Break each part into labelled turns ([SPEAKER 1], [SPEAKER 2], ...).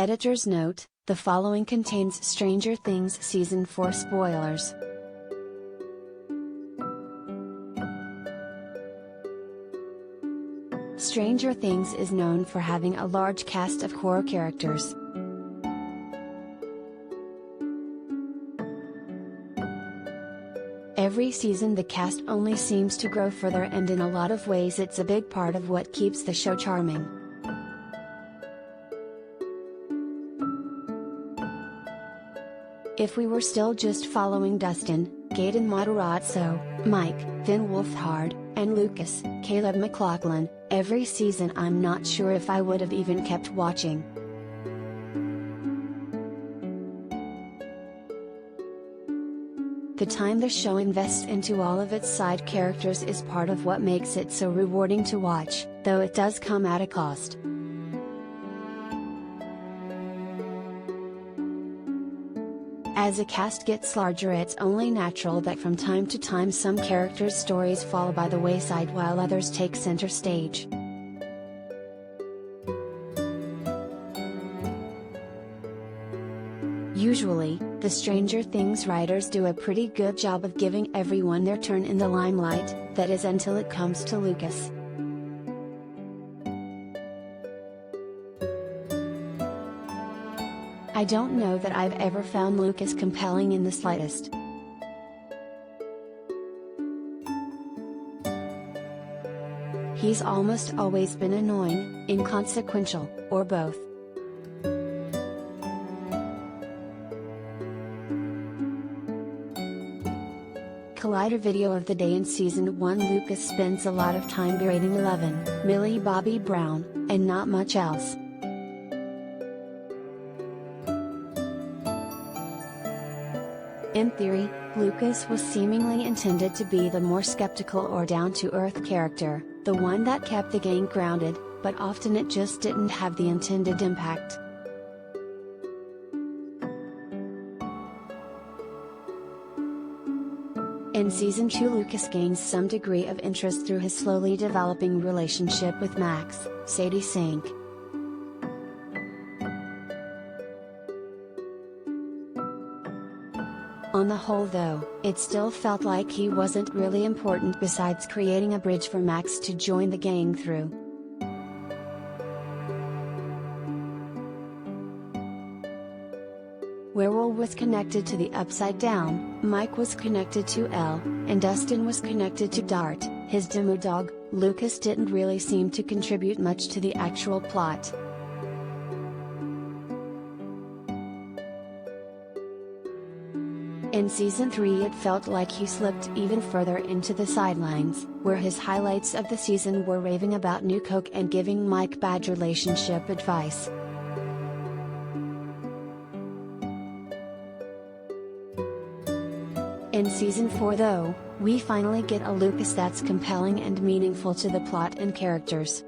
[SPEAKER 1] Editor's note: the following contains Stranger Things Season 4 spoilers. Stranger Things is known for having a large cast of core characters. Every season the cast only seems to grow further, and in a lot of ways it's a big part of what keeps the show charming. If we were still just following Dustin, Gaten Matarazzo, Mike, then Wolfhard, and Lucas, Caleb McLaughlin, every season, I'm not sure if I would have even kept watching. The time the show invests into all of its side characters is part of what makes it so rewarding to watch, though it does come at a cost. As a cast gets larger, it's only natural that from time to time some characters' stories fall by the wayside while others take center stage. Usually, the Stranger Things writers do a pretty good job of giving everyone their turn in the limelight, that is until it comes to Lucas. I don't know that I've ever found Lucas compelling in the slightest. He's almost always been annoying, inconsequential, or both. Collider video of the day: in Season 1 Lucas spends a lot of time berating Eleven, Millie Bobby Brown, and not much else. In theory, Lucas was seemingly intended to be the more skeptical or down-to-earth character, the one that kept the gang grounded, but often it just didn't have the intended impact. In Season 2 Lucas gains some degree of interest through his slowly developing relationship with Max, Sadie Sink. On the whole though, it still felt like he wasn't really important besides creating a bridge for Max to join the gang through. Werewolf was connected to the Upside Down, Mike was connected to L, and Dustin was connected to Dart, his demo dog. Lucas didn't really seem to contribute much to the actual plot. In Season 3 it felt like he slipped even further into the sidelines, where his highlights of the season were raving about new coke and giving Mike bad relationship advice. In Season 4 though, we finally get a Lucas that's compelling and meaningful to the plot and characters.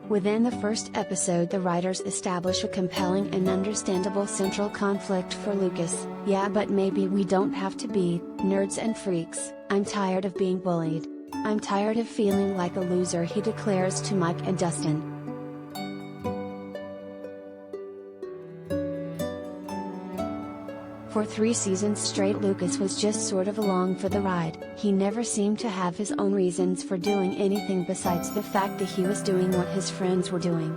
[SPEAKER 1] Within the first episode the writers establish a compelling and understandable central conflict for Lucas. Yeah, but maybe we don't have to be nerds and freaks. I'm tired of being bullied. I'm tired of feeling like a loser, he declares to Mike and Dustin. For 3 seasons straight Lucas was just sort of along for the ride. He never seemed to have his own reasons for doing anything besides the fact that he was doing what his friends were doing.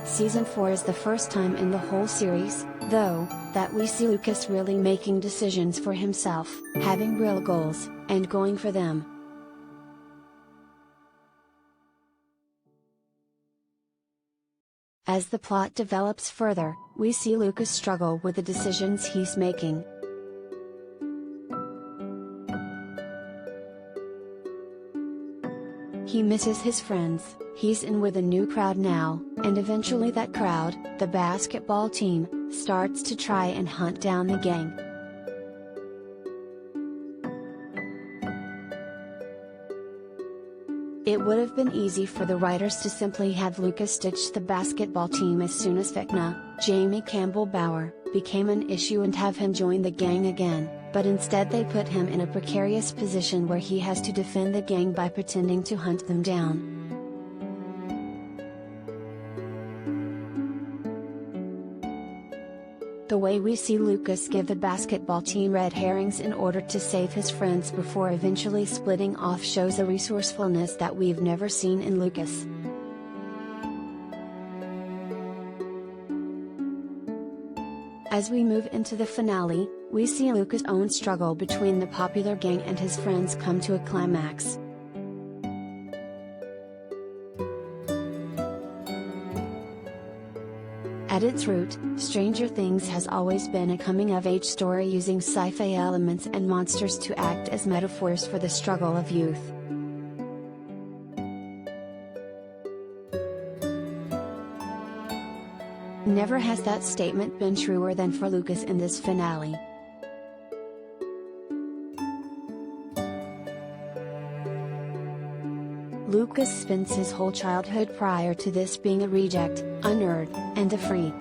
[SPEAKER 1] Season 4 is the first time in the whole series, though, that we see Lucas really making decisions for himself, having real goals, and going for them. As the plot develops further, we see Lucas struggle with the decisions he's making. He misses his friends, he's in with a new crowd now, and eventually that crowd, the basketball team, starts to try and hunt down the gang. It would have been easy for the writers to simply have Lucas ditch the basketball team as soon as Vecna, Jamie Campbell Bower, became an issue and have him join the gang again, but instead they put him in a precarious position where he has to defend the gang by pretending to hunt them down. The way we see Lucas give the basketball team red herrings in order to save his friends before eventually splitting off shows a resourcefulness that we've never seen in Lucas. As we move into the finale, we see Lucas' own struggle between the popular gang and his friends come to a climax. At its root, Stranger Things has always been a coming-of-age story using sci-fi elements and monsters to act as metaphors for the struggle of youth. Never has that statement been truer than for Lucas in this finale. Lucas spends his whole childhood prior to this being a reject, a nerd, and a freak.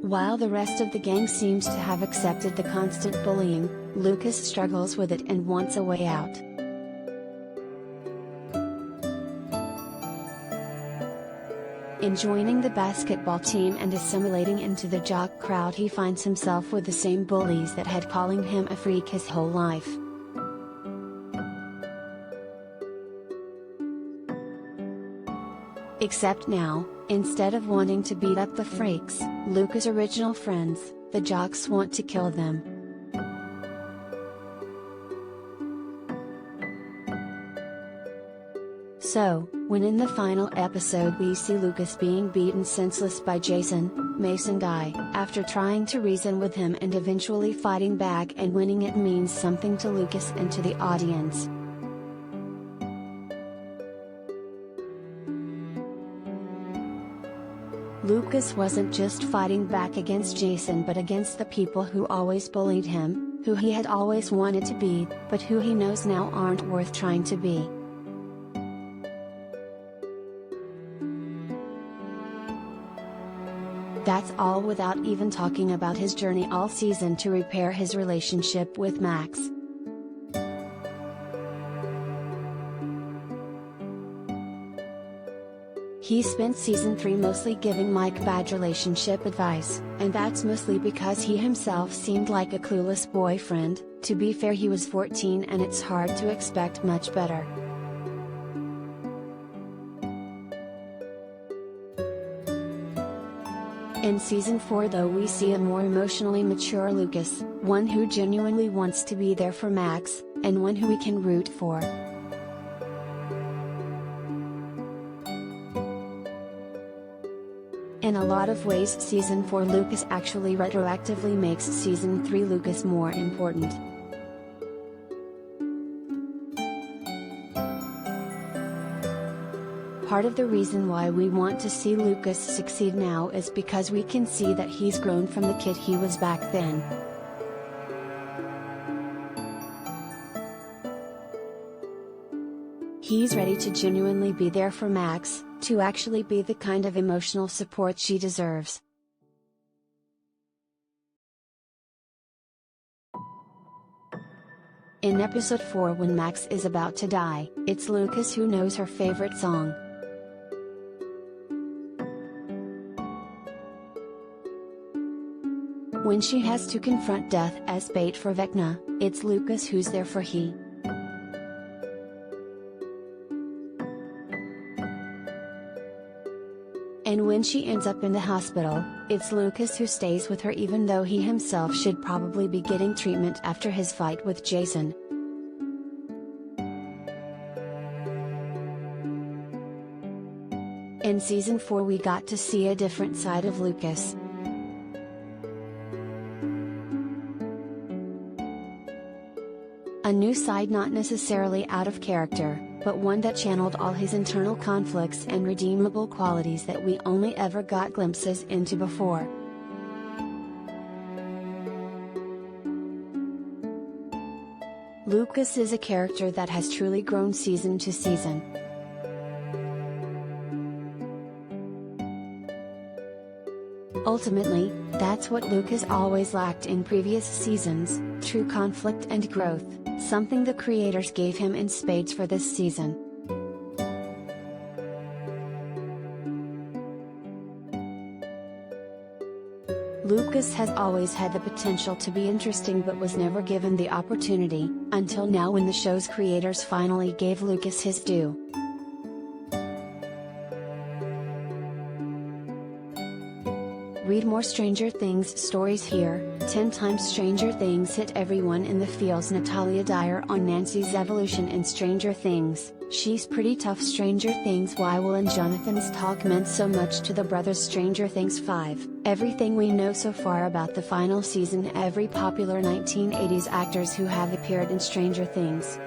[SPEAKER 1] While the rest of the gang seems to have accepted the constant bullying, Lucas struggles with it and wants a way out. In joining the basketball team and assimilating into the jock crowd, he finds himself with the same bullies that had calling him a freak his whole life. Except now, instead of wanting to beat up the freaks, Lucas' original friends, the jocks, want to kill them. So, when in the final episode we see Lucas being beaten senseless by Jason, Mason die, after trying to reason with him and eventually fighting back and winning, it means something to Lucas and to the audience. Lucas wasn't just fighting back against Jason but against the people who always bullied him, who he had always wanted to be, but who he knows now aren't worth trying to be. That's all without even talking about his journey all season to repair his relationship with Max. He spent season 3 mostly giving Mike bad relationship advice, and that's mostly because he himself seemed like a clueless boyfriend. To be fair, he was 14 and it's hard to expect much better. In season 4 though, we see a more emotionally mature Lucas, one who genuinely wants to be there for Max, and one who we can root for. In a lot of ways, season 4 Lucas actually retroactively makes season 3 Lucas more important. Part of the reason why we want to see Lucas succeed now is because we can see that he's grown from the kid he was back then. He's ready to genuinely be there for Max, to actually be the kind of emotional support she deserves. In episode 4, when Max is about to die, it's Lucas who knows her favorite song. When she has to confront death as bait for Vecna, it's Lucas who's there for he. And when she ends up in the hospital, it's Lucas who stays with her even though he himself should probably be getting treatment after his fight with Jason. In season 4 we got to see a different side of Lucas. A new side not necessarily out of character, but one that channeled all his internal conflicts and redeemable qualities that we only ever got glimpses into before. Lucas is a character that has truly grown season to season. Ultimately, that's what Lucas always lacked in previous seasons, true conflict and growth, something the creators gave him in spades for this season. Lucas has always had the potential to be interesting but was never given the opportunity, until now when the show's creators finally gave Lucas his due. Read more Stranger Things stories here. 10 times Stranger Things hit everyone in the feels. Natalia Dyer on Nancy's evolution in Stranger Things. She's pretty tough. Stranger Things. Why Will and Jonathan's talk meant so much to the brothers. Stranger Things 5. Everything we know so far about the final season. Every popular 1980s actors who have appeared in Stranger Things.